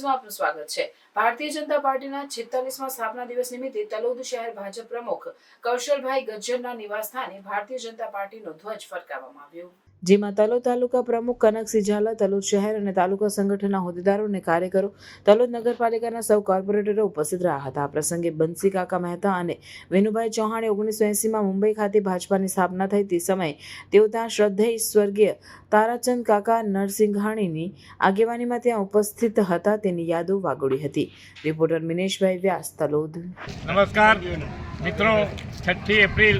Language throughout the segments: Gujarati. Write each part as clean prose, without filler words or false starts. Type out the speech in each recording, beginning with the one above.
ન્યૂઝમાં આપનું સ્વાગત છે। ભારતીય જનતા પાર્ટીના 46મા સ્થાપના દિવસ નિમિત્તે તલોદ શહેર ભાજપ પ્રમુખ કૌશલભાઈ ગજ્જરના નિવાસસ્થાને ભારતીય જનતા પાર્ટીનો ધ્વજ ફરકાવવામાં આવ્યો, જેમાં તલોદ તાલુકા પ્રમુખ કનકસિંહ ઝાલા, તલોદ શહેર અને તાલુકા સંગઠનના હોદ્દેદારો અને કાર્યકરો, તલોદ નગરપાલિકાના સૌ કોર્પોરેટરો ઉપસ્થિત રહ્યા હતા। આ પ્રસંગે બંસી કાકા મહેતા અને વિનુભાઈ ચૌહાણે 1980માં મુંબઈ ખાતે ભાજપાની સ્થાપના થઈ તે સમયે તેઓ ત્યાં શ્રદ્ધેય સ્વર્ગીય તારાચંદ કાકા નરસિંઘાણીની આગેવાનીમાં ત્યાં ઉપસ્થિત હતા તેની યાદો વાગોળી હતી। રિપોર્ટર મિનેશભાઈ વ્યાસ, તલોદ। નમસ્કાર મિત્રો, 6 એપ્રિલ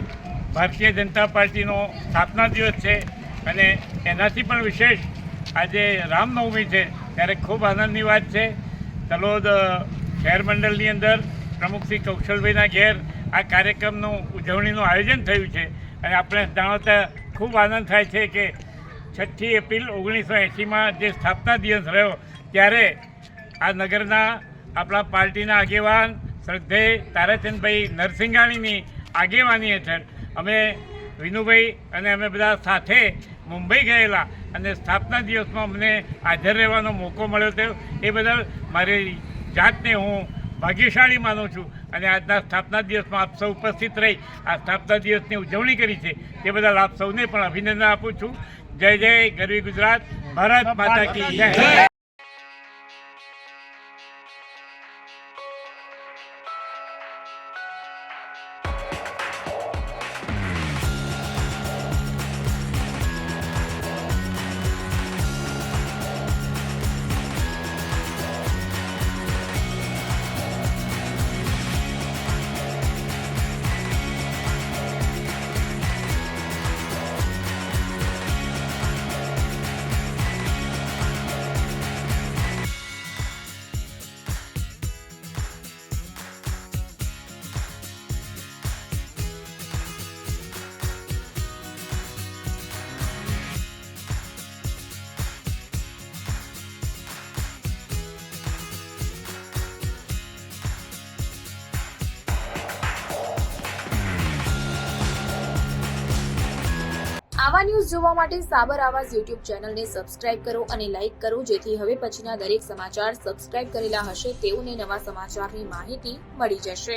ભારતીય જનતા પાર્ટીનો સ્થાપના દિવસ છે અને એનાથી પણ વિશેષ આજે રામનવમી છે, ત્યારે ખૂબ આનંદની વાત છે। તલોદ શહેર મંડળની અંદર પ્રમુખ શ્રી કૌશલભાઈના ઘેર આ કાર્યક્રમનું ઉજવણીનું આયોજન થયું છે અને આપણે જાણતા ખૂબ આનંદ થાય છે કે 6 એપ્રિલ 1980માં જે સ્થાપના દિવસ રહ્યો ત્યારે આ નગરના આપણા પાર્ટીના આગેવાન શ્રદ્ધેય તારાચંદભાઈ નરસિંઘાણીની આગેવાની હેઠળ અમે વિનુભાઈ અને અમે બધા સાથે મુંબઈ ગયેલા અને સ્થાપના દિવસમાં અમને હાજર રહેવાનો મોકો મળ્યો હતો। એ બદલ મારી જાતને હું ભાગ્યશાળી માનું છું અને આજના સ્થાપના દિવસમાં આપ સૌ ઉપસ્થિત રહી આ સ્થાપના દિવસની ઉજવણી કરી છે તે બદલ આપ સૌને પણ અભિનંદન આપું છું। જય જય ગરવી ગુજરાત, ભારત માતા કી જય। આવા ન્યૂઝ જોવા માટે સાબર આવાઝ યુટ્યુબ ચેનલને સબસ્ક્રાઇબ કરો અને લાઇક કરો, જેથી હવે પછીના દરેક સમાચાર સબસ્ક્રાઇબ કરેલા હશે તેઓને નવા સમાચારની માહિતી મળી જશે।